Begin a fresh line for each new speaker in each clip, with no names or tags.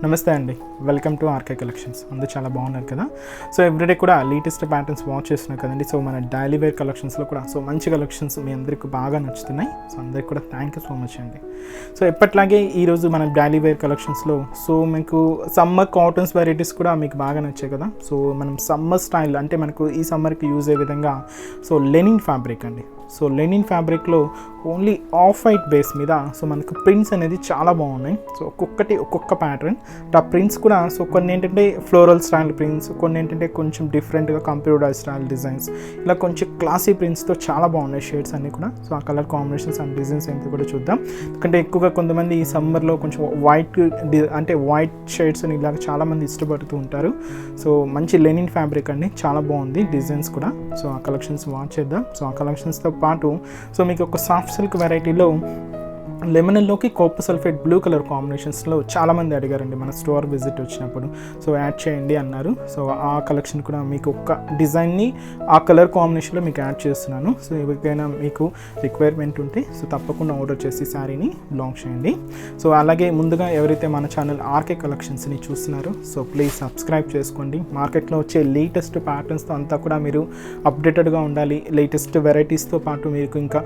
నమస్తే అండి, welcome to RK collections. అందరూ చాలా బాగున్నారు కదా. సో ఎవ్రీడే కూడా లేటెస్ట్ ప్యాటర్న్స్ వాచ్ చేస్తున్నాం కదండి. సో మన డైలీ వేర్ కలెక్షన్స్లో కూడా సో మంచి కలెక్షన్స్ మీ అందరికీ బాగా నచ్చుతున్నాయి. సో అందరికి కూడా థ్యాంక్ యూ సో మచ్ అండి. సో ఎప్పట్లాగే ఈరోజు మన డైలీ వేర్ కలెక్షన్స్లో సో మీకు సమ్మర్ కాటన్స్ వెరైటీస్ కూడా మీకు బాగా నచ్చాయి కదా. సో మనం సమ్మర్ స్టైల్ అంటే మనకు ఈ సమ్మర్కి యూజ్ అయ్యే విధంగా సో లెనిన్ ఫ్యాబ్రిక్ అండి. సో లెనిన్ ఫ్యాబ్రిక్లో ఓన్లీ ఆఫ్ వైట్ బేస్ మీద సో మనకు ప్రింట్స్ అనేది చాలా బాగున్నాయి. సో ఒక్కొక్క ప్యాటర్న్ ఆ ప్రింట్స్ కూడా సో కొన్ని ఏంటంటే ఫ్లోరల్ స్టైల్ ప్రింట్స్, కొన్ని ఏంటంటే కొంచెం డిఫరెంట్గా కంప్యూటర్ స్టైల్ డిజైన్స్, ఇలా కొంచెం క్లాసీ ప్రింట్స్తో చాలా బాగున్నాయి షేడ్స్ అన్నీ కూడా. సో ఆ కలర్ కాంబినేషన్స్ అండ్ డిజైన్స్ ఏంటో కూడా చూద్దాం. ఎందుకంటే ఎక్కువగా కొంతమంది ఈ సమ్మర్లో కొంచెం వైట్ షేడ్స్ని ఇలాగ చాలామంది ఇష్టపడుతూ ఉంటారు. సో మంచి లెనిన్ ఫ్యాబ్రిక్ అండి, చాలా బాగుంది డిజైన్స్ కూడా. సో ఆ కలెక్షన్స్ వాచ్ చేద్దాం. సో ఆ కలెక్షన్స్తో పాటు సో మీకు ఒక సాఫ్ట్ సిల్క్ వెరైటీలో లెమనల్లోకి కాపర్ సల్ఫేట్ బ్లూ కలర్ కాంబినేషన్స్లో చాలామంది అడిగారండి మన స్టోర్ విజిట్ వచ్చినప్పుడు. సో యాడ్ చేయండి అన్నారు. సో ఆ కలెక్షన్ కూడా మీకు ఒక డిజైన్ని ఆ కలర్ కాంబినేషన్లో మీకు యాడ్ చేస్తున్నాను. సో ఎవరికైనా మీకు రిక్వైర్మెంట్ ఉంటే సో తప్పకుండా ఆర్డర్ చేసి శారీని లాంచ్ చేయండి. సో అలాగే ముందుగా ఎవరైతే మన ఛానల్ ఆర్కే కలెక్షన్స్ని చూస్తున్నారో సో ప్లీజ్ సబ్స్క్రైబ్ చేసుకోండి. మార్కెట్లో వచ్చే లేటెస్ట్ ప్యాటర్న్స్తో అంతా కూడా మీరు అప్డేటెడ్గా ఉండాలి. లేటెస్ట్ వెరైటీస్తో పాటు మీకు ఇంకా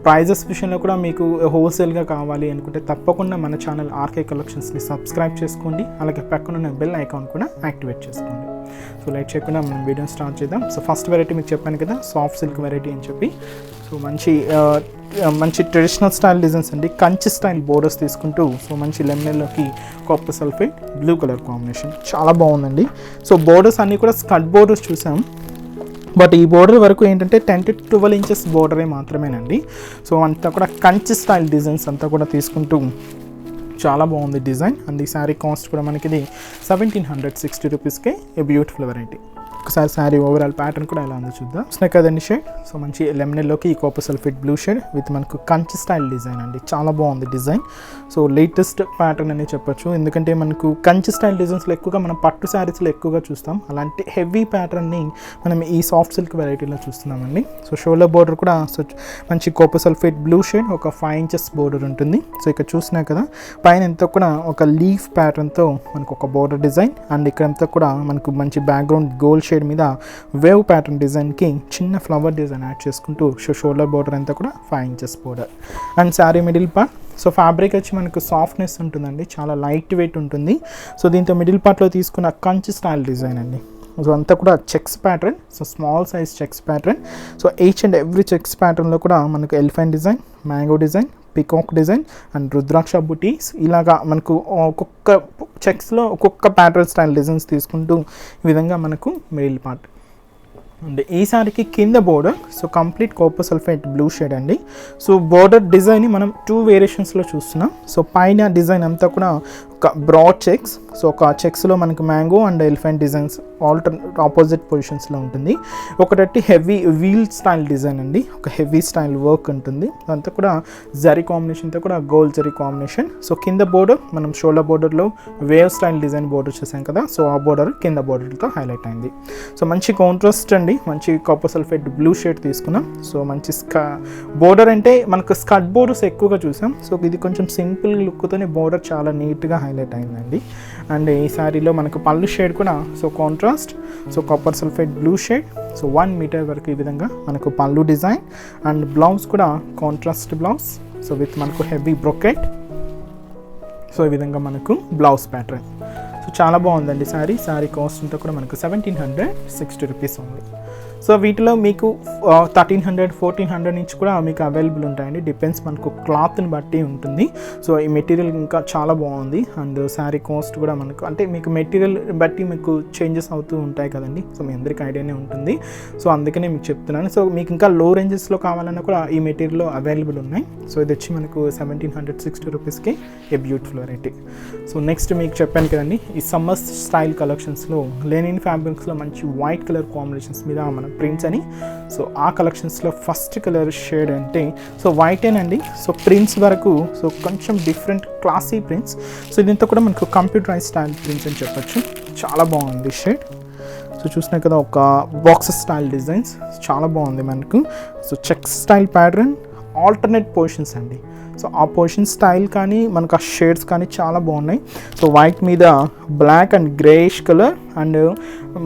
ప్రైజెస్ విషయంలో కూడా మీకు హోల్సేల్గా కావాలి అనుకుంటే తప్పకుండా మన ఛానల్ ఆర్కే కలెక్షన్స్ని సబ్స్క్రైబ్ చేసుకోండి. అలాగే పక్కన బెల్ ఐకాన్ కూడా యాక్టివేట్ చేసుకోండి. సో లైట్ చేయకుండా మనం వీడియో స్టార్ట్ చేద్దాం. సో ఫస్ట్ వెరైటీ మీకు చెప్పాను కదా, సాఫ్ట్ సిల్క్ వెరైటీ అని చెప్పి. సో మంచి ట్రెడిషనల్ స్టైల్ డిజైన్స్ అండి. కంచి స్టైల్ బోర్డర్స్ తీసుకుంటూ సో మంచి లెమనల్లోకి copper sulphate blue colour combination చాలా బాగుందండి. సో బోర్డర్స్ అన్నీ కూడా స్కర్ట్ బోర్డర్స్ చూసాం. బట్ ఈ బోర్డర్ వరకు ఏంటంటే 10 to 12 ఇంచెస్ బోర్డరే మాత్రమేనండి. సో అంతా కూడా కంచి స్టైల్ డిజైన్స్ అంతా కూడా తీసుకుంటూ చాలా బాగుంది డిజైన్. అండ్ ఈ శారీ కాస్ట్ కూడా మనకి ఇది 1760 రూపీస్కే ఏ బ్యూటిఫుల్ వెరైటీ. ఒకసారి శారీ ఓవరాల్ ప్యాటర్న్ కూడా ఎలా ఉందో చూద్దాం. వస్తున్నాయి కదండి షేడ్. సో మంచి లెమనల్లోకి ఈ copper sulphate blue shade with మనకు కంచి స్టైల్ డిజైన్ అండి, చాలా బాగుంది డిజైన్. సో లేటెస్ట్ ప్యాటర్న్ అని చెప్పొచ్చు. ఎందుకంటే మనకు కంచి స్టైల్ డిజైన్స్లో ఎక్కువగా మనం పట్టు శారీస్లో ఎక్కువగా చూస్తాం. అలాంటి హెవీ ప్యాటర్న్ని మనం ఈ సాఫ్ట్ సిల్క్ వెరైటీలో చూస్తున్నామండి. సో షోల్డర్ బోర్డర్ కూడా సో మంచి కాపర్ సల్ఫేట్ బ్లూ షేడ్ ఒక 5 ఇంచెస్ బోర్డర్ ఉంటుంది. సో ఇక్కడ చూసినా కదా పైన ఎంతో కూడా ఒక లీఫ్ ప్యాటర్న్తో మనకు ఒక బోర్డర్ డిజైన్. అండ్ ఇక్కడ అంతా కూడా మనకు మంచి బ్యాక్గ్రౌండ్ గోల్డ్ షేడ్ మీద వేవ్ ప్యాటర్న్ డిజైన్కి చిన్న ఫ్లవర్ డిజైన్ యాడ్ చేసుకుంటూ షోల్డర్ బోర్డర్ అంతా కూడా 5 inches border. And sari middle part so fabric వచ్చి మనకు సాఫ్ట్నెస్ ఉంటుందండి, చాలా లైట్ వెయిట్ ఉంటుంది. సో దీంతో మిడిల్ పార్ట్లో తీసుకున్న కంచి స్టైల్ డిజైన్ అండి. సో అంతా కూడా checks pattern, so small size checks pattern. So each and every checks ప్యాటర్న్లో కూడా మనకు elephant design, mango design, peacock design and రుద్రాక్ష బుటీస్, ఇలాగా మనకు ఒక్కొక్క చెక్స్లో ఒక్కొక్క ప్యాటర్న్ స్టైల్ డిజైన్స్ తీసుకుంటూ ఈ విధంగా మనకు మిడిల్ పార్ట్ అండి. ఈ సారికి కింద border so complete copper sulphate blue shade అండి. సో బోర్డర్ డిజైన్ మనం 2 వేరియేషన్స్లో చూస్తున్నాం. సో పైన డిజైన్ అంతా కూడా ఒక బ్రాడ్ చెక్స్, సో ఒక చెక్స్లో మనకు mango and elephant designs opposite పొజిషన్స్లో ఉంటుంది. ఒకటి హెవీ వీల్ స్టైల్ డిజైన్ అండి, ఒక హెవీ స్టైల్ వర్క్ ఉంటుంది. అంతా కూడా జరీ కాంబినేషన్తో కూడా గోల్డ్ జరీ కాంబినేషన్. సో కింద బోర్డర్ మనం షోల్డర్ బోర్డర్లో వేవ్ స్టైల్ డిజైన్ బోర్డర్ చూసాం కదా, సో ఆ బోర్డర్ కింద బోర్డర్తో హైలైట్ అయింది. సో మంచి కాంట్రాస్ట్ అండి, మంచి కాపర్ సల్ఫేట్ బ్లూ షేడ్ తీసుకున్నాం. సో మంచి బోర్డర్ అంటే మనకు స్కర్ట్ బోర్డర్స్ ఎక్కువగా చూసాం. సో ఇది కొంచెం సింపుల్ లుక్తోనే బోర్డర్ చాలా నీట్గా హైలైట్ అయిందండి. అండ్ ఈ శారీలో మనకు పళ్ళు షేడ్ కూడా so contrast, so copper sulphate blue shade. So 1 metre వరకు ఈ విధంగా మనకు పళ్ళు డిజైన్. అండ్ బ్లౌజ్ కూడా కాంట్రాస్ట్ బ్లౌజ్, సో విత్ మనకు హెవీ బ్రొకెట్. సో ఈ విధంగా మనకు బ్లౌజ్ ప్యాటర్న్. సో చాలా బాగుందండి శారీ కాస్ట్ అంతా కూడా మనకు 1760 రూపీస్ ఉంది. సో వీటిలో మీకు 1300, 1400 నుంచి కూడా మీకు అవైలబుల్ ఉంటాయండి. డిపెండ్స్ మనకు క్లాత్ని బట్టి ఉంటుంది. సో ఈ మెటీరియల్ ఇంకా చాలా బాగుంది. అండ్ శారీ కాస్ట్ కూడా మనకు అంటే మీకు మెటీరియల్ బట్టి మీకు చేంజెస్ అవుతూ ఉంటాయి కదండి. సో మీ అందరికీ ఐడియానే ఉంటుంది. సో అందుకనే మీకు చెప్తున్నాను. సో మీకు ఇంకా లో రేంజెస్లో కావాలన్నా కూడా ఈ మెటీరియల్లో అవైలబుల్ ఉన్నాయి. సో ఇది వచ్చి మనకు 1760 రూపీస్కి a beautiful variety. So next మీకు చెప్పాను కదండి, ఈ సమ్మర్ స్టైల్ కలెక్షన్స్లో లెనిన్ ఫ్యాబ్రిక్స్లో మంచి వైట్ కలర్ కాంబినేషన్స్ మీద మన ప్రింట్స్ అని. సో ఆ కలెక్షన్స్లో ఫస్ట్ కలర్ షేడ్ అంటే సో వైటేనండి. సో ప్రింట్స్ వరకు సో కొంచెం డిఫరెంట్ క్లాసీ ప్రింట్స్. సో దీంతో కూడా మనకు కంప్యూటరైజ్ స్టైల్ ప్రింట్స్ అని చెప్పొచ్చు. చాలా బాగుంది షేడ్. సో చూసినా కదా ఒక బాక్స్ స్టైల్ డిజైన్స్ చాలా బాగుంది మనకు. So check style pattern, alternate positions అండి. సో ఆ పోర్షన్ స్టైల్ కానీ మనకు ఆ షేడ్స్ కానీ చాలా బాగున్నాయి. సో వైట్ మీద black and greyish colour and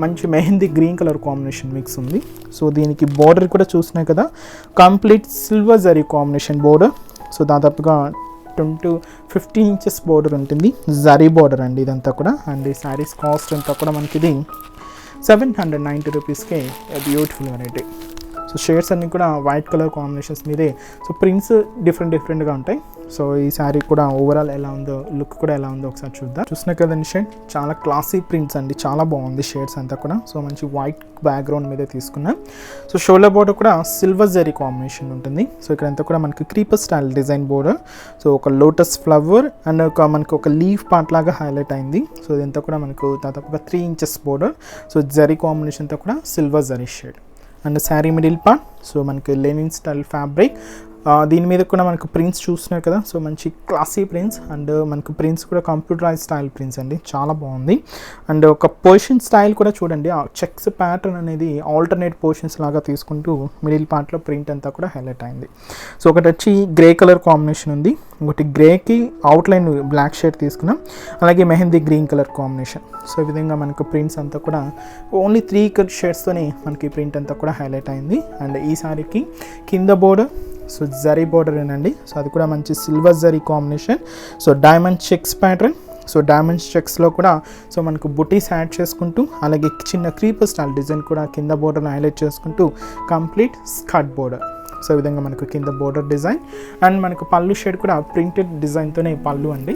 మంచి mehndi green colour combination mix ఉంది. సో దీనికి బోర్డర్ కూడా చూసినాయి కదా, complete silver zari combination border. So దాదాపుగా 15 ఇంచెస్ బోర్డర్ ఉంటుంది, జరీ బోర్డర్ అండి ఇదంతా కూడా. అండ్ ఈ శారీస్ కాస్ట్ అంతా కూడా మనకి ఇది 790 రూపీస్కే బ్యూటిఫుల్ వెరైటీ. సో షేడ్స్ అన్నీ కూడా వైట్ కలర్ కాంబినేషన్స్ మీదే. సో ప్రింట్స్ డిఫరెంట్గా ఉంటాయి. సో ఈ శారీ కూడా ఓవరాల్ ఎలా ఉందో, లుక్ కూడా ఎలా ఉందో ఒకసారి చూద్దాం. చూసినా కదండి షేడ్, చాలా క్లాసీ ప్రింట్స్ అండి, చాలా బాగుంది షేడ్స్ అంతా కూడా. సో మంచి వైట్ బ్యాక్గ్రౌండ్ మీదే తీసుకున్నాం. సో షోల్డర్ బోర్డర్ కూడా సిల్వర్ జరీ కాంబినేషన్ ఉంటుంది. సో ఇక్కడంతా కూడా మనకి creeper style design border. So ఒక లోటస్ ఫ్లవర్ అండ్ మనకు ఒక లీఫ్ పార్ట్ లాగా హైలైట్ అయింది. సో ఇదంతా కూడా మనకు దాదాపుగా 3 ఇంచెస్ బోర్డర్. సో జరీ కాంబినేషన్తో కూడా silver zari shade. And sari middle part so మనకి లెనిన్ స్టైల్ ఫ్యాబ్రిక్. దీని మీద కూడా మనకు ప్రింట్స్ చూస్తున్నారు కదా. సో మంచి క్లాసీ ప్రింట్స్ అండ్ మనకు ప్రింట్స్ కూడా కంప్యూటరైజ్ స్టైల్ ప్రింట్స్ అండి, చాలా బాగుంది. అండ్ ఒక పొజిషన్ స్టైల్ కూడా చూడండి, ఆ చెక్స్ ప్యాటర్న్ అనేది ఆల్టర్నేట్ పొజిషన్స్ లాగా తీసుకుంటూ మిడిల్ పార్ట్లో ప్రింట్ అంతా కూడా హైలైట్ అయింది. సో ఒకటి వచ్చి గ్రే కలర్ కాంబినేషన్ ఉంది, ఒకటి గ్రేకి అవుట్లైన్ బ్లాక్ షేడ్ తీసుకున్నాం, అలాగే mehndi green colour combination. So ఈ విధంగా మనకు ప్రింట్స్ అంతా కూడా ఓన్లీ 3 షేడ్స్తోనే మనకి ప్రింట్ అంతా కూడా హైలైట్ అయింది. అండ్ ఈ సారీకి కింద బోర్డర్ సో జరీ బోర్డర్ ఏనండి. సో అది కూడా మంచి silver zari combination. So diamond checks pattern. So diamond చెక్స్లో కూడా సో మనకు బుటీస్ యాడ్ చేసుకుంటూ, అలాగే చిన్న క్రీపర్ స్టైల్ డిజైన్ కూడా కింద బోర్డర్ని హైలైట్ చేసుకుంటూ కంప్లీట్ స్కర్ట్ బోర్డర్. సో ఈ విధంగా మనకు కింద బోర్డర్ డిజైన్ అండ్ మనకు పళ్ళు షేడ్ కూడా ప్రింటెడ్ డిజైన్తోనే పళ్ళు అండి.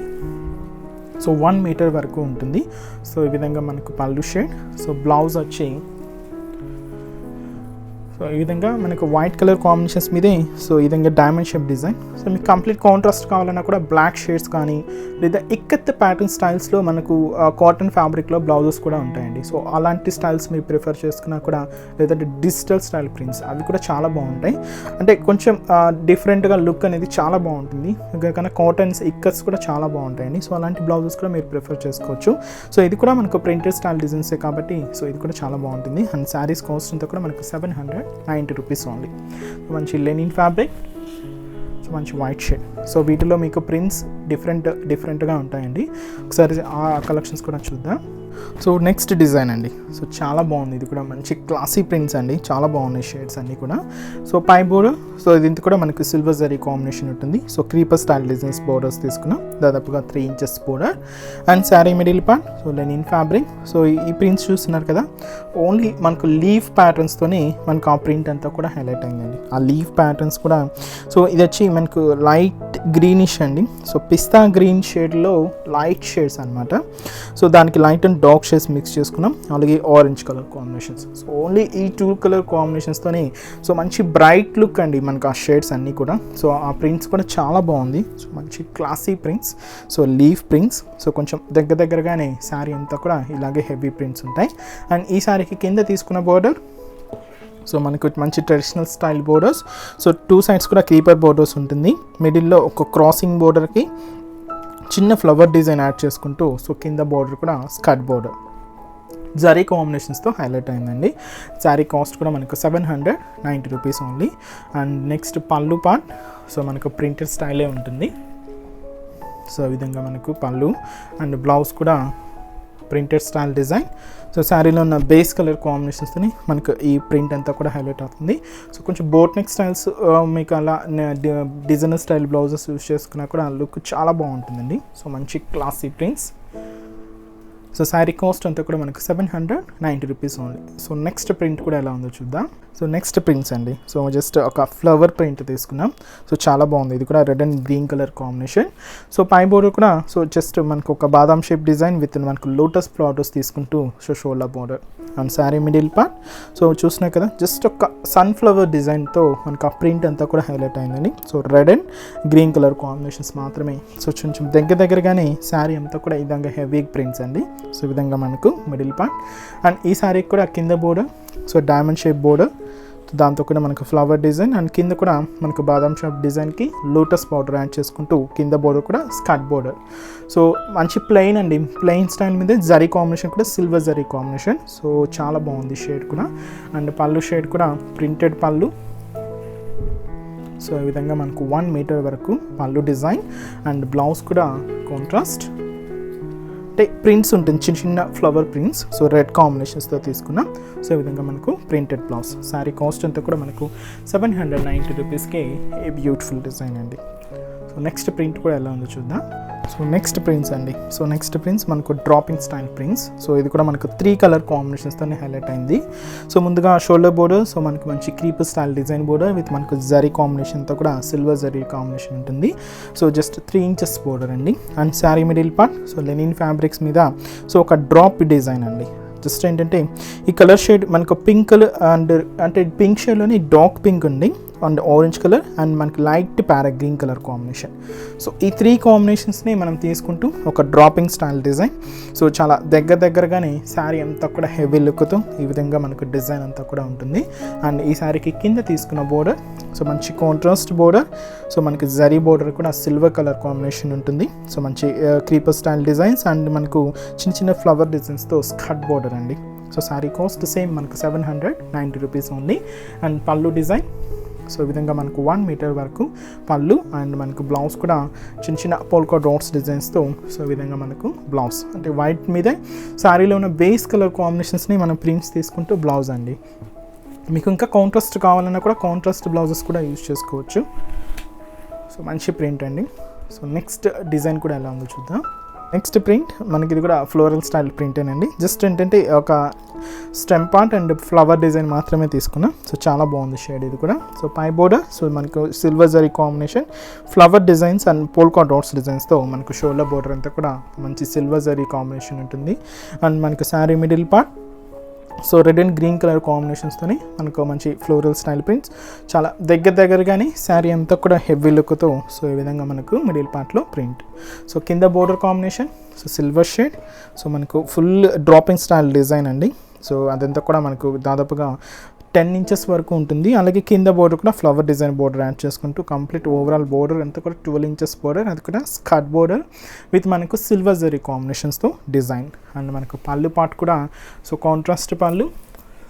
సో 1 మీటర్ వరకు ఉంటుంది. సో ఈ విధంగా మనకు పళ్ళు షేడ్. సో బ్లౌజ్ వచ్చి సో ఈ విధంగా మనకు వైట్ కలర్ కాంబినేషన్స్ మీదే సో ఈ విధంగా డైమండ్ షేప్ డిజైన్. సో మీకు కంప్లీట్ కాంట్రాస్ట్ కావాలన్నా కూడా బ్లాక్ షేడ్స్ కానీ లేదా ఇక్కత్ ప్యాటర్న్ స్టైల్స్లో మనకు కాటన్ ఫ్యాబ్రిక్లో బ్లౌజెస్ కూడా ఉంటాయండి. సో అలాంటి స్టైల్స్ మీరు ప్రిఫర్ చేసుకున్నా కూడా, లేదంటే డిజిటల్ స్టైల్ ప్రింట్స్ అవి కూడా చాలా బాగుంటాయి. అంటే కొంచెం డిఫరెంట్గా లుక్ అనేది చాలా బాగుంటుంది. ఇంకా కాటన్స్ ఇక్కత్స్ కూడా చాలా బాగుంటాయండి. సో అలాంటి బ్లౌజెస్ కూడా మీరు ప్రిఫర్ చేసుకోవచ్చు. సో ఇది కూడా మనకు ప్రింటెడ్ స్టైల్ డిజైన్సే కాబట్టి సో ఇది కూడా చాలా బాగుంటుంది. అండ్ శారీస్ కాస్ట్ అంతా కూడా మనకు 790 రూపీస్ ఓన్లీ. మంచి లెనిన్ ఫ్యాబ్రిక్, సో మంచి వైట్ షేడ్. సో వీటిలో మీకు ప్రింట్స్ డిఫరెంట్గా ఉంటాయండి. ఒకసారి ఆ కలెక్షన్స్ కూడా చూద్దాం. సో నెక్స్ట్ డిజైన్ అండి. సో చాలా బాగుంది, ఇది కూడా మంచి క్లాసీ ప్రింట్స్ అండి, చాలా బాగున్నాయి షేడ్స్ అన్నీ కూడా. సో పై బోర్డర్ సో ఇది కూడా మనకు సిల్వర్ జరీ కాంబినేషన్ ఉంటుంది. So creeper style designs borders తీసుకున్నాం, దాదాపుగా 3 inches border. And sari middle part so linen fabric. So ఈ ప్రింట్స్ చూస్తున్నారు కదా, ఓన్లీ మనకు లీఫ్ ప్యాటర్న్స్తోనే మనకు ఆ ప్రింట్ అంతా కూడా హైలైట్ అయిందండి. ఆ లీఫ్ ప్యాటర్న్స్ కూడా సో ఇది వచ్చి మనకు లైట్ గ్రీనిష్ అండి. సో పిస్తా గ్రీన్ షేడ్లో లైట్ షేడ్స్ అనమాట. సో దానికి light and dark shades mix చేసుకున్నాం, అలాగే orange colour combinations. So only ఈ 2 కలర్ కాంబినేషన్స్తోనే సో మంచి బ్రైట్ లుక్ అండి మనకు ఆ షేడ్స్ అన్నీ కూడా. సో ఆ ప్రింట్స్ కూడా చాలా బాగుంది. సో మంచి classy prints, so leaf prints. So కొంచెం దగ్గరగానే శారీ అంతా కూడా ఇలాగే హెవీ ప్రింట్స్ ఉంటాయి. అండ్ ఈ శారీకి కింద తీసుకున్న బోర్డర్ సో మనకు మంచి traditional style borders. So 2 sides కూడా క్రీపర్ బోర్డర్స్ ఉంటుంది. మిడిల్లో ఒక క్రాసింగ్ బోర్డర్కి చిన్న ఫ్లవర్ డిజైన్ యాడ్ చేసుకుంటూ సో కింద బోర్డర్ కూడా స్కర్ట్ బోర్డర్ జరీ కాంబినేషన్స్తో హైలైట్ అయిందండి. శారీ కాస్ట్ కూడా మనకు 790 రూపీస్ ఓన్లీ. అండ్ నెక్స్ట్ పళ్ళు పార్ట్ సో మనకు ప్రింటెడ్ స్టైలే ఉంటుంది. సో ఈ విధంగా మనకు పళ్ళు అండ్ బ్లౌజ్ కూడా ప్రింటెడ్ స్టైల్ డిజైన్. సో శారీలో ఉన్న బేస్ కలర్ కాంబినేషన్స్ని మనకు ఈ ప్రింట్ అంతా కూడా హైలైట్ అవుతుంది. సో కొంచెం బోట్ నెక్ స్టైల్స్ మీకు అలా డిజైనర్ స్టైల్ బ్లౌజెస్ యూస్ చేసుకున్నా కూడా లుక్ చాలా బాగుంటుందండి. సో మంచి classy prints. So sari cost అంతా కూడా మనకు 790 rupees only. So next print కూడా ఎలా ఉందో చూద్దాం. సో నెక్స్ట్ ప్రింట్స్ అండి. సో జస్ట్ ఒక ఫ్లవర్ ప్రింట్ తీసుకున్నాం. సో చాలా బాగుంది, ఇది కూడా red and green colour combination. So పై బోర్డర్ కూడా సో జస్ట్ మనకు ఒక బాదాం షేప్ డిజైన్ విత్ మనకు లోటస్ ఫ్లవర్స్ తీసుకుంటూ so shoulder border and sari middle part. So చూసినా కదా జస్ట్ ఒక సన్ఫ్లవర్ డిజైన్తో మనకు ఆ ప్రింట్ అంతా కూడా హైలైట్ అయిందండి. So red and green colour combinations మాత్రమే. సో కొంచెం దగ్గరగానే శారీ అంతా కూడా ఈ విధంగా హెవీ ప్రింట్స్ అండి. సో ఈ విధంగా మనకు మిడిల్ పార్ట్. అండ్ ఈ శారీకి కూడా కింద border so diamond shape border, దాంతో కూడా మనకు ఫ్లవర్ డిజైన్ అండ్ కింద కూడా మనకు బాదాం షేప్ డిజైన్కి లోటస్ పౌడర్ యాడ్ చేసుకుంటూ కింద బోర్డర్ కూడా స్కర్ట్ బోర్డర్. సో మంచి ప్లెయిన్ అండి, ప్లెయిన్ స్టైల్ మీద జరీ కాంబినేషన్ కూడా సిల్వర్ జరీ కాంబినేషన్. సో చాలా బాగుంది షేడ్ కూడా. అండ్ పళ్ళు షేడ్ కూడా ప్రింటెడ్ పళ్ళు సో ఈ విధంగా మనకు 1 మీటర్ వరకు పళ్ళు డిజైన్ అండ్ బ్లౌజ్ కూడా కాంట్రాస్ట్ అంటే ప్రింట్స్ ఉంటుంది, చిన్న చిన్న ఫ్లవర్ ప్రింట్స్. సో రెడ్ కాంబినేషన్స్తో తీసుకున్నాం. సో ఈ విధంగా మనకు ప్రింటెడ్ బ్లౌజ్. శారీ కాస్ట్ అంతా కూడా మనకు 790 రూపీస్కి ఏ బ్యూటిఫుల్ డిజైన్ అండి. సో నెక్స్ట్ ప్రింట్ కూడా ఎలా ఉందో చూద్దాం. సో నెక్స్ట్ ప్రింట్స్ అండి. సో నెక్స్ట్ ప్రింట్స్ మనకు డ్రాపింగ్ స్టైల్ ప్రింట్స్. సో ఇది కూడా మనకు 3 కలర్ కాంబినేషన్స్తోనే హైలైట్ అయింది. సో ముందుగా షోల్డర్ బోర్డర్, సో మనకు మంచి creeper style design border with మనకు జరీ కాంబినేషన్తో కూడా సిల్వర్ జరీ కాంబినేషన్ ఉంటుంది. సో జస్ట్ 3 ఇంచెస్ బోర్డర్ అండి. And sari middle part so Lenin fabrics మీద సో ఒక డ్రాప్ డిజైన్ అండి. జస్ట్ ఏంటంటే ఈ కలర్ షేడ్ మనకు పింక్ కలర్ అండ్ అంటే పింక్ షేడ్లోని డార్క్ పింక్ ఉంది అండ్ ఆరెంజ్ కలర్ అండ్ మనకి light para green colour combination. So ఈ 3 కాంబినేషన్స్ని మనం తీసుకుంటూ ఒక డ్రాపింగ్ స్టైల్ డిజైన్. సో చాలా దగ్గరగానే శారీ అంతా కూడా హెవీ లుక్తో ఈ విధంగా మనకు డిజైన్ అంతా కూడా ఉంటుంది. అండ్ ఈ శారీకి కింద తీసుకున్న బోర్డర్ సో మంచి కాంట్రాస్ట్ బోర్డర్. సో మనకి జరీ బోర్డర్ కూడా సిల్వర్ కలర్ కాంబినేషన్ ఉంటుంది. సో మంచి క్రీపర్ స్టైల్ డిజైన్స్ అండ్ మనకు చిన్న చిన్న ఫ్లవర్ డిజైన్స్తో స్కర్ట్ బోర్డర్ అండి. సో శారీ కాస్ట్ సేమ్ మనకు 790 రూపీస్ ఉంది. అండ్ పళ్ళు డిజైన్ సో ఈ విధంగా మనకు 1 మీటర్ వరకు పళ్ళు అండ్ మనకు బ్లౌజ్ కూడా చిన్న చిన్న పోల్కా డాట్స్ డిజైన్స్తో సో ఈ విధంగా మనకు బ్లౌజ్ అంటే వైట్ మీద శారీలో ఉన్న బేస్ కలర్ కాంబినేషన్స్ని మనం ప్రింట్స్ తీసుకుంటూ బ్లౌజ్ అండి. మీకు ఇంకా కాంట్రాస్ట్ కావాలన్నా కూడా కాంట్రాస్ట్ బ్లౌజెస్ కూడా యూజ్ చేసుకోవచ్చు. సో మంచి ప్రింట్ అండి. సో నెక్స్ట్ డిజైన్ కూడా ఎలా ఉందో చూద్దాం. నెక్స్ట్ ప్రింట్ మనకి ఇది కూడా ఫ్లోరల్ స్టైల్ ప్రింటేనండి. జస్ట్ ఏంటంటే ఒక stem part and flower design మాత్రమే తీసుకున్నాం. సో చాలా బాగుంది షేడ్ ఇది కూడా. సో పై బోర్డర్ సో మనకు silver zari combination flower designs and polka dots డిజైన్స్తో మనకు షోల్డర్ బోర్డర్ అంతా కూడా మంచి సిల్వర్ జరీ కాంబినేషన్ ఉంటుంది. అండ్ మనకు sari middle part so red and green colour కాంబినేషన్స్తోని మనకు మంచి ఫ్లోరల్ స్టైల్ ప్రింట్స్ చాలా దగ్గరగానే శారీ అంతా కూడా హెవీ లుక్తో సో ఈ విధంగా మనకు మిడిల్ పార్ట్లో ప్రింట్. సో కింద border combination so silver shade so మనకు ఫుల్ డ్రాపింగ్ స్టైల్ డిజైన్ అండి. సో అదంతా కూడా మనకు దాదాపుగా 10 ఇంచెస్ వరకు ఉంటుంది. అలాగే కింద బోర్డర్ కూడా ఫ్లవర్ డిజైన్ బోర్డర్ యాడ్ చేసుకుంటూ కంప్లీట్ ఓవరాల్ బోర్డర్ అంతా కూడా 12 ఇంచెస్ బోర్డర్, అది కూడా స్కర్ట్ బోర్డర్ విత్ మనకు సిల్వర్ జరీ కాంబినేషన్స్తో డిజైన్. అండ్ మనకు పళ్ళు పార్ట్ కూడా సో కాంట్రాస్ట్ పళ్ళు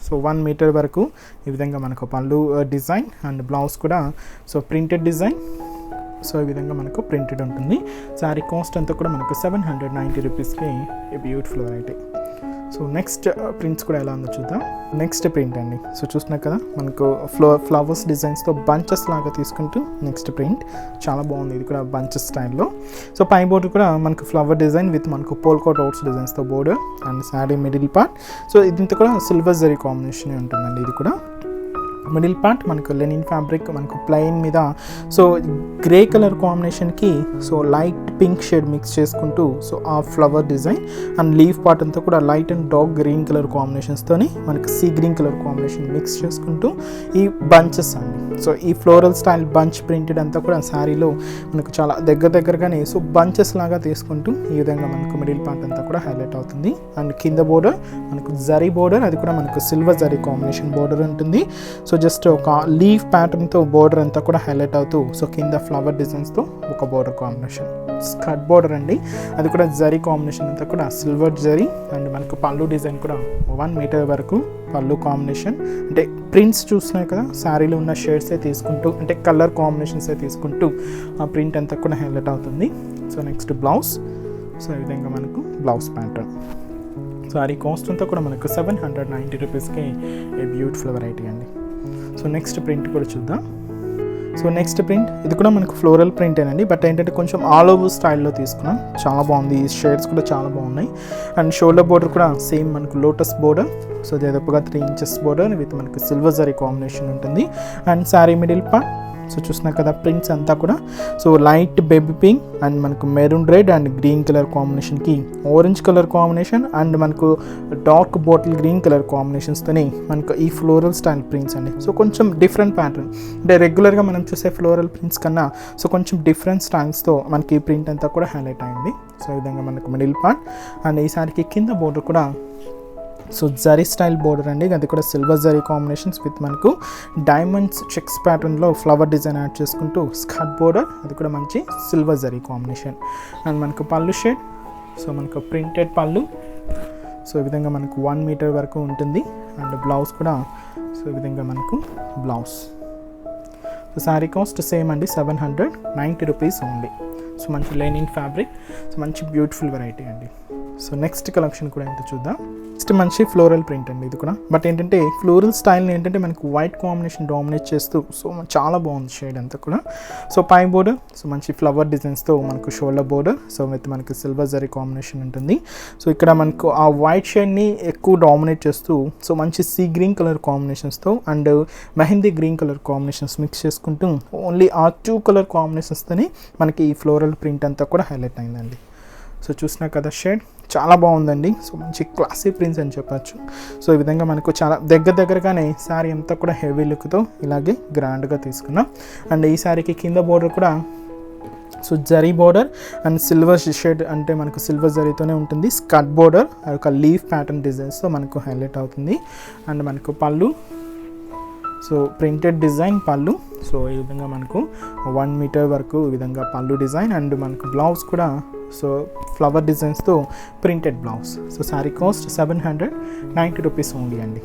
సో 1 మీటర్ వరకు ఈ విధంగా మనకు పళ్ళు డిజైన్ అండ్ బ్లౌజ్ కూడా సో ప్రింటెడ్ డిజైన్. సో ఈ విధంగా మనకు ప్రింటెడ్ ఉంటుంది. శారీ కాస్ట్ అంతా కూడా మనకు 790 రూపీస్కి a beautiful variety. So next prints కూడా ఎలా ఉందో చూద్దాం. నెక్స్ట్ ప్రింట్ అండి. సో చూస్తున్నా కదా మనకు ఫ్లవర్స్ డిజైన్స్తో బంచెస్ లాగా తీసుకుంటూ నెక్స్ట్ ప్రింట్ చాలా బాగుంది. ఇది కూడా బంచెస్ స్టైల్లో. సో పై బోర్డర్ కూడా మనకు ఫ్లవర్ డిజైన్ విత్ మనకు పోల్కా డాట్స్ డిజైన్స్తో border and sari middle part so ఇదంతా కూడా సిల్వర్ జరీ కాంబినేషన్ ఉంటుందండి. ఇది కూడా మిడిల్ పార్ట్ మనకు లెనిన్ ఫ్యాబ్రిక్ మనకు ప్లెయిన్ మీద సో గ్రే కలర్ కాంబినేషన్కి so light pink shade mix చేసుకుంటూ సో ఆ flower design and leaf part అంతా కూడా light and dark green colour కాంబినేషన్స్తోని మనకి sea green colour combination mix చేసుకుంటూ ఈ బంచెస్ అండి. సో ఈ ఫ్లోరల్ స్టైల్ బంచ్ ప్రింటెడ్ అంతా కూడా శారీలో మనకు చాలా దగ్గరగానే సో బంచెస్ లాగా తీసుకుంటూ ఈ విధంగా మనకు మిడిల్ పార్ట్ అంతా కూడా హైలైట్ అవుతుంది. అండ్ కింద బోర్డర్ మనకు జరీ బోర్డర్, అది కూడా మనకు సిల్వర్ జరీ కాంబినేషన్ బోర్డర్ ఉంటుంది. సో జస్ట్ ఒక లీఫ్ ప్యాటర్న్తో బోర్డర్ అంతా కూడా హైలైట్ అవుతూ సో కింద ఫ్లవర్ డిజైన్స్తో ఒక బోర్డర్ కాంబినేషన్ స్కర్ట్ బోర్డర్ అండి. అది కూడా జరీ కాంబినేషన్ అంతా కూడా సిల్వర్ జరీ అండ్ మనకు పళ్ళు డిజైన్ కూడా 1 మీటర్ వరకు పళ్ళు కాంబినేషన్. అంటే ప్రింట్స్ చూస్తున్నాయి కదా శారీలో ఉన్న షేడ్సే తీసుకుంటూ అంటే కలర్ కాంబినేషన్సే తీసుకుంటూ ఆ ప్రింట్ అంతా కూడా హైలైట్ అవుతుంది. సో నెక్స్ట్ బ్లౌజ్ సో ఈ విధంగా మనకు బ్లౌజ్ ప్యాటర్న్. శారీ కాస్ట్ అంతా కూడా మనకు 790 రూపీస్కి ఏ బ్యూటిఫుల్ వెరైటీ అండి. సో నెక్స్ట్ ప్రింట్ కూడా చూద్దాం. సో నెక్స్ట్ ప్రింట్ ఇది కూడా మనకు ఫ్లోరల్ ప్రింటేనండి. బట్ ఏంటంటే కొంచెం ఆల్ ఓవర్ స్టైల్లో తీసుకున్నాం. చాలా బాగుంది. ఈ షేడ్స్ కూడా చాలా బాగున్నాయి. అండ్ షోల్డర్ బోర్డర్ కూడా సేమ్ మనకు లోటస్ బోర్డర్ సో దాదాపుగా 3 ఇంచెస్ బోర్డర్ విత్ మనకు సిల్వర్ జరీ కాంబినేషన్ ఉంటుంది. And sari middle part so చూసినా కదా ప్రింట్స్ అంతా కూడా so light baby pink and మనకు maroon red and green colour కాంబినేషన్కి ఆరెంజ్ కలర్ కాంబినేషన్ అండ్ మనకు డార్క్ బాటిల్ గ్రీన్ కలర్ కాంబినేషన్స్తోని మనకు ఈ ఫ్లోరల్ స్టైల్ ప్రింట్స్ అండి. సో కొంచెం డిఫరెంట్ ప్యాటర్న్ అంటే రెగ్యులర్గా మనం చూసే ఫ్లోరల్ ప్రింట్స్ కన్నా సో కొంచెం డిఫరెంట్ స్టైల్స్తో మనకి ఈ ప్రింట్ అంతా కూడా హైలైట్ అయింది. సో ఈ విధంగా మనకు మిడిల్ పార్ట్ అండ్ ఈసారికి కింద బోర్డర్ కూడా సో జరీ స్టైల్ బోర్డర్ అండి. అది కూడా సిల్వర్ జరీ కాంబినేషన్స్ విత్ మనకు డైమండ్స్ చెక్స్ ప్యాటర్న్లో ఫ్లవర్ డిజైన్ యాడ్ చేసుకుంటూ స్కర్ట్ బోర్డర్, అది కూడా మంచి సిల్వర్ జరీ కాంబినేషన్. అండ్ మనకు పళ్ళు షేడ్ సో మనకు ప్రింటెడ్ పళ్ళు సో ఈ విధంగా మనకు 1 మీటర్ వరకు ఉంటుంది. అండ్ బ్లౌజ్ కూడా సో ఈ విధంగా మనకు blouse. So sari cost same అండి 790 రూపీస్ ఓన్లీ. సో మంచి లెనిన్ ఫ్యాబ్రిక్, సో మంచి బ్యూటిఫుల్ వెరైటీ అండి. సో నెక్స్ట్ కలెక్షన్ కూడా ఏంటో చూద్దాం. నెక్స్ట్ మంచి ఫ్లోరల్ ప్రింట్ అండి ఇది కూడా. బట్ ఏంటంటే ఫ్లోరల్ స్టైల్ని ఏంటంటే మనకు వైట్ కాంబినేషన్ డామినేట్ చేస్తూ సో చాలా బాగుంది షేడ్ అంతా కూడా. సో పై బోర్డర్, సో మంచి ఫ్లవర్ డిజైన్స్తో మనకు షోల్డర్ బోర్డర్, సో విత్ మనకు సిల్వర్ జరీ కాంబినేషన్ ఉంటుంది. సో ఇక్కడ మనకు ఆ వైట్ షేడ్ని ఎక్కువ డామినేట్ చేస్తూ సో మంచి సీ గ్రీన్ కలర్ కాంబినేషన్స్తో and mehndi green colour combinations mix చేసుకుంటూ ఓన్లీ ఆ 2 కలర్ కాంబినేషన్స్తోనే మనకి ఈ ఫ్లోరల్ ప్రింట్ అంతా కూడా హైలైట్ అయిందండి. సో చూసినా కదా షేడ్ చాలా బాగుందండి. సో మంచి క్లాసీ ప్రింట్స్ అని చెప్పచ్చు. సో ఈ విధంగా మనకు చాలా దగ్గరగానే శారీ అంతా కూడా హెవీ లుక్తో ఇలాగే గ్రాండ్గా తీసుకున్నాం. అండ్ ఈ శారీకి కింద బోర్డర్ కూడా so zari border and silver shade, అంటే మనకు సిల్వర్ జరీతోనే ఉంటుంది. స్కర్ట్ బోర్డర్ ఒక లీఫ్ ప్యాటర్న్ డిజైన్స్తో మనకు హైలైట్ అవుతుంది. అండ్ మనకు pallu, so printed design pallu. So ఈ విధంగా మనకు 1 మీటర్ వరకు ఈ విధంగా పళ్ళు డిజైన్. అండ్ మనకు బ్లౌజ్ కూడా సో ఫ్లవర్ డిజైన్స్తో printed blouse. So sari cost 790 rupees only అండి.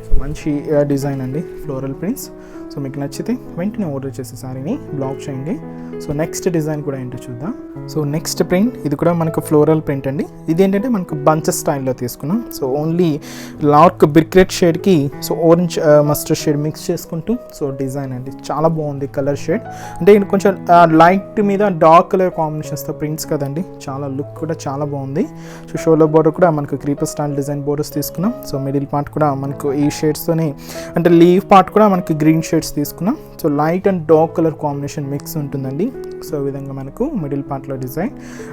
సో మంచి డిజైన్ అండి, ఫ్లోరల్ ప్రింట్స్. సో మీకు నచ్చితే వెంటనే ఆర్డర్ చేసే శారీని బ్లాక్ చేయండి. సో నెక్స్ట్ డిజైన్ కూడా ఏంటో చూద్దాం. సో నెక్స్ట్ ప్రింట్ ఇది కూడా మనకు ఫ్లోరల్ ప్రింట్ అండి. ఇది ఏంటంటే మనకు బంచెస్ స్టైల్లో తీసుకున్నాం. So only dark brick red షేడ్కి so orange mustard shade mix చేసుకుంటూ సో డిజైన్ అండి చాలా బాగుంది కలర్ షేడ్. అంటే ఇది కొంచెం లైట్ మీద డార్క్ కలర్ కాంబినేషన్స్తో ప్రింట్స్ కదండి, చాలా లుక్ కూడా చాలా బాగుంది. సో షోల్డర్ బోర్డర్ కూడా మనకు క్రీపర్ స్టైల్ డిజైన్ బోర్డర్స్ తీసుకున్నాం. సో మిడిల్ పార్ట్ కూడా మనకు ఈ షేడ్స్తోనే, అంటే లీవ్ పార్ట్ కూడా మనకి గ్రీన్ షేడ్స్ తీసుకున్నాం. So light and dark colour combination mix ఉంటుందండి. సో ఈ విధంగా మనకు మిడిల్ పార్ట్లో డిజైన్.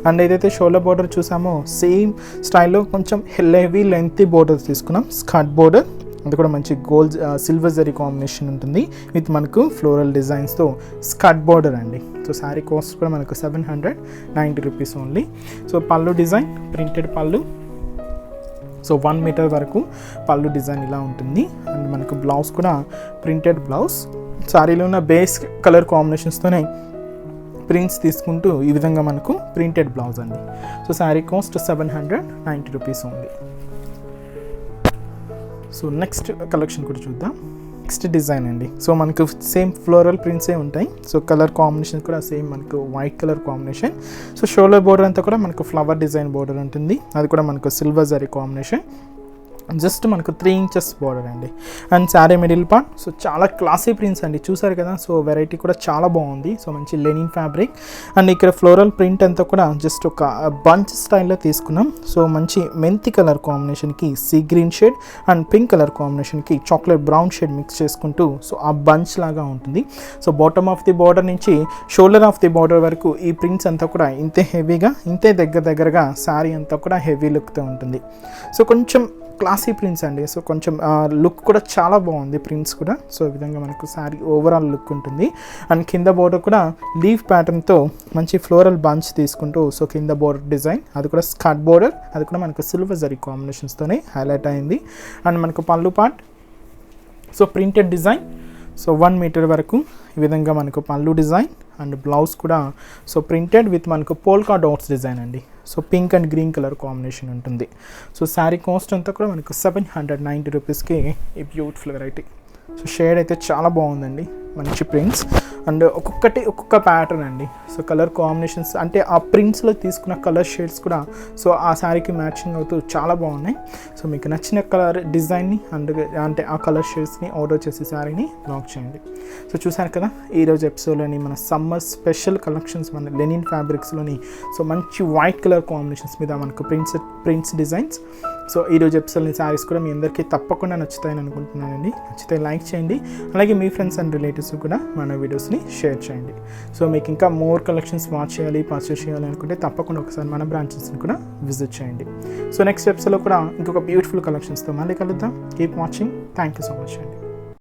అండ్ ఏదైతే షోల్డర్ బోర్డర్ చూసామో సేమ్ స్టైల్లో కొంచెం హెవీ లెంతీ బోర్డర్ తీసుకున్నాం. స్కర్ట్ బోర్డర్ అది కూడా మంచి గోల్డ్ సిల్వర్ జరీ కాంబినేషన్ ఉంటుంది విత్ మనకు ఫ్లోరల్ డిజైన్స్తో స్కర్ట్ బోర్డర్ అండి. సో శారీ కాస్ట్ కూడా మనకు 790 రూపీస్ ఓన్లీ. సో పళ్ళు డిజైన్ ప్రింటెడ్ పళ్ళు, సో 1 మీటర్ వరకు పళ్ళు డిజైన్ ఇలా ఉంటుంది. అండ్ మనకు బ్లౌజ్ కూడా ప్రింటెడ్ బ్లౌజ్. శారీలో ఉన్న బేస్ కలర్ కాంబినేషన్స్తోనే ప్రింట్స్ తీసుకుంటూ ఈ విధంగా మనకు ప్రింటెడ్ బ్లౌజ్ అండి. So sari cost 790 rupees only. So next collection కూడా చూద్దాం. నెక్స్ట్ డిజైన్ అండి. సో మనకు సేమ్ ఫ్లోరల్ ప్రింట్సే ఉంటాయి. సో కలర్ కాంబినేషన్ కూడా సేమ్ మనకు white colour combination. So shoulder border అంతా కూడా మనకు ఫ్లవర్ డిజైన్ బోర్డర్ ఉంటుంది. అది కూడా మనకు సిల్వర్ జరీ కాంబినేషన్. జస్ట్ మనకు 3 ఇంచెస్ బోర్డర్ అండి. And sari middle part so చాలా క్లాసీ ప్రింట్స్ అండి, చూసారు కదా. సో వెరైటీ కూడా చాలా బాగుంది. సో మంచి లెనిన్ ఫ్యాబ్రిక్. అండ్ ఇక్కడ ఫ్లోరల్ ప్రింట్ అంతా కూడా జస్ట్ ఒక బంచ్ స్టైల్లో తీసుకున్నాం. సో మంచి మెంతి కలర్ కాంబినేషన్కి sea green shade and pink colour కాంబినేషన్కి చాక్లెట్ బ్రౌన్ షేడ్ మిక్స్ చేసుకుంటూ సో ఆ బంచ్ లాగా ఉంటుంది. So bottom of the border నుంచి షోల్డర్ ఆఫ్ ది బార్డర్ వరకు ఈ ప్రింట్స్ అంతా కూడా ఇంతే హెవీగా, ఇంతే దగ్గరగా శారీ అంతా కూడా హెవీ లుక్తో ఉంటుంది. సో కొంచెం క్లాసీ ప్రింట్స్ అండి. సో కొంచెం లుక్ కూడా చాలా బాగుంది ప్రింట్స్ కూడా. సో ఈ విధంగా మనకు శారీ ఓవరాల్ లుక్ ఉంటుంది. అండ్ కింద బోర్డర్ కూడా లీఫ్ ప్యాటర్న్తో మంచి ఫ్లోరల్ బంచ్ తీసుకుంటూ సో కింద బోర్డర్ డిజైన్, అది కూడా స్కర్ట్ బోర్డర్, అది కూడా మనకు సిల్వర్ జరీ కాంబినేషన్స్తోనే హైలైట్ అయింది. అండ్ మనకు పళ్ళు part so printed design. So 1 metre వరకు ఈ విధంగా మనకు పళ్ళు డిజైన్. అండ్ బ్లౌజ్ కూడా సో ప్రింటెడ్ విత్ మనకు పోల్కా డాట్స్ డిజైన్ అండి. So pink and green colour combination ఉంటుంది. సో శారీ కాస్ట్ అంతా కూడా మనకు 790 రూపీస్కి ఈ బ్యూటిఫుల్ వెరైటీ. సో షేడ్ అయితే చాలా బాగుందండి, మంచి ప్రింట్స్. అండ్ ఒక్కొక్క ప్యాటర్న్ అండి. సో కలర్ కాంబినేషన్స్ అంటే ఆ ప్రింట్స్లో తీసుకున్న కలర్ షేడ్స్ కూడా సో ఆ శారీకి మ్యాచింగ్ అవుతూ చాలా బాగున్నాయి. సో మీకు నచ్చిన కలర్ డిజైన్ని అంటే ఆ కలర్ షేడ్స్ని ఆర్డర్ చేసే శారీని బ్లాక్ చేయండి. సో చూసారు కదా ఈరోజు ఎపిసోడ్లోని మన సమ్మర్ స్పెషల్ కలెక్షన్స్, మన లెనిన్ ఫ్యాబ్రిక్స్లోని సో మంచి వైట్ కలర్ కాంబినేషన్స్ మీద మనకు ప్రింట్స్ డిజైన్స్. సో ఈరోజు ఎపిసోడ్ని శారీస్ కూడా మీ అందరికీ తప్పకుండా నచ్చుతాయని అనుకుంటున్నానండి. నచ్చితే లైక్ చేయండి, అలాగే మీ ఫ్రెండ్స్ అండ్ రిలేటివ్స్ కూడా మన వీడియోస్ని షేర్ చేయండి. సో మీకు ఇంకా మోర్ కలెక్షన్స్ వాచ్ చేయాలి, పర్చేస్ చేయాలి అనుకుంటే తప్పకుండా ఒకసారి మన బ్రాంచెస్ని కూడా విజిట్ చేయండి. సో నెక్స్ట్ ఎపిసోడ్లో కూడా ఇంకొక బ్యూటిఫుల్ కలెక్షన్స్తో మళ్ళీ కలుద్దాం. Keep watching. Thank you so much అండి.